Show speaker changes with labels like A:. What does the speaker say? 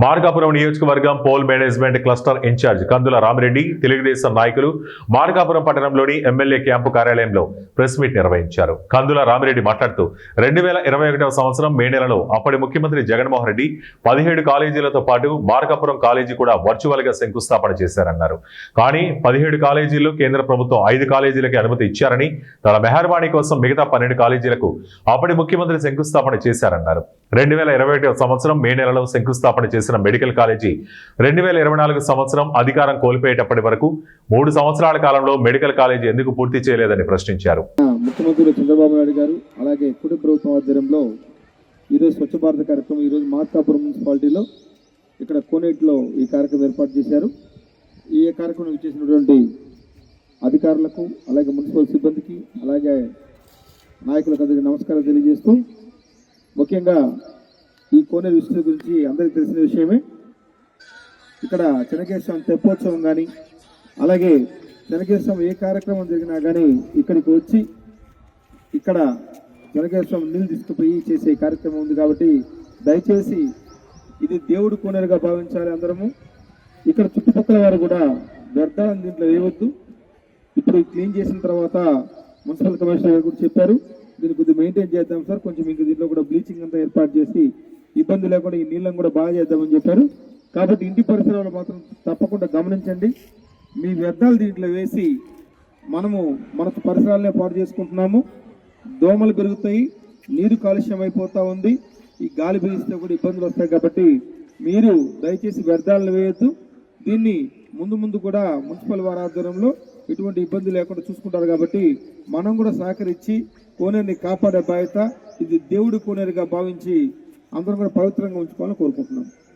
A: మార్కాపురం నియోజకవర్గం poll management cluster incharge కందుల రామిరెడ్డి తెలుగుదేశం నాయకులు మార్కాపురం పట్టణంలోని ఎమ్మెల్యే క్యాంపు కార్యాలయంలో ప్రెస్ మీట్ నిర్వహించారు. కందుల రామిరెడ్డి మాట్లాడుతూ 2021వ సంవత్సరం మే నెలలో అప్పటి ముఖ్యమంత్రి జగన్మోహన్ రెడ్డి 17 కాలేజీలతో పాటు మార్కాపురం కాలేజీ కూడా వర్చువల్ గా శంకుస్థాపన చేశారన్నారు. కానీ 17 కాలేజీల్లో కేంద్ర ప్రభుత్వం 5 కాలేజీలకి అనుమతి ఇచ్చారని, తన మెహర్బానీ కోసం మిగతా 12 కాలేజీలకు అప్పటి ముఖ్యమంత్రి శంకుస్థాపన చేశారన్నారు. 2021వ సంవత్సరం మే నెలలో శంకుస్థాపన చేసిన మెడికల్ కాలేజీ 2024 సంవత్సరం అధికారం కోల్పోయేటప్పటి వరకు 3 సంవత్సరాల కాలంలో మెడికల్ కాలేజీ ఎందుకు పూర్తి చేయలేదని ప్రశ్నించారు.
B: ముఖ్యమంత్రి చంద్రబాబు నాయుడు గారు అలాగే కుటుంబ ప్రభుత్వం ఆధ్వర్యంలో ఈరోజు స్వచ్ఛ భారత్ కార్యక్రమం ఈరోజు మార్కాపురం మున్సిపాలిటీలో ఇక్కడ కోనేటిలో ఈ కార్యక్రమం ఏర్పాటు చేశారు. ఈ కార్యక్రమం చేసినటువంటి అధికారులకు అలాగే మున్సిపల్ సిబ్బందికి అలాగే నాయకులకు అందరికీ నమస్కారం తెలియజేస్తూ, ముఖ్యంగా ఈ కోనేరు విషయం గురించి అందరికీ తెలిసిన విషయమే. ఇక్కడ చెన్నకేశ్వరం తెప్పోత్సవం కానీ అలాగే చెన్నకేశ్వరం ఏ కార్యక్రమం జరిగినా కానీ ఇక్కడికి వచ్చి ఇక్కడ చెన్నకేశ్వరం నీళ్ళు తీసుకుపోయి చేసే కార్యక్రమం ఉంది. కాబట్టి దయచేసి ఇది దేవుడు కోనేరుగా భావించాలి అందరము. ఇక్కడ చుట్టుపక్కల వారు కూడా వ్యర్థాలను దీంట్లో వేయవద్దు. ఇప్పుడు క్లీన్ చేసిన తర్వాత మున్సిపల్ కమిషనర్ గారు కూడా చెప్పారు, దీన్ని కొద్దిగా మెయింటైన్ చేద్దాం సార్, కొంచెం ఇంక దీంట్లో కూడా బ్లీచింగ్ అంతా ఏర్పాటు చేసి ఇబ్బంది లేకుండా ఈ నీళ్ళని కూడా బాగా చేద్దామని చెప్పారు. కాబట్టి ఇంటి పరిసరాలు మాత్రం తప్పకుండా గమనించండి. మీ వ్యర్థాలు దీంట్లో వేసి మనము మన పరిసరాలనే పాడు చేసుకుంటున్నాము. దోమలు పెరుగుతాయి, నీరు కాలుష్యం అయిపోతూ ఉంది, ఈ గాలి పీలిస్తే కూడా ఇబ్బందులు వస్తాయి. కాబట్టి మీరు దయచేసి వ్యర్థాలను వేయొద్దు. దీన్ని ముందు కూడా మున్సిపల్ వారి ఆధ్వర్యంలో ఎటువంటి ఇబ్బంది లేకుండా చూసుకుంటారు. కాబట్టి మనం కూడా సహకరించి కోనేరుని కాపాడే బాధ్యత, ఇది దేవుడి కోనేరుగా భావించి అందరం కూడా పవిత్రంగా ఉంచుకోవాలని కోరుకుంటున్నాం.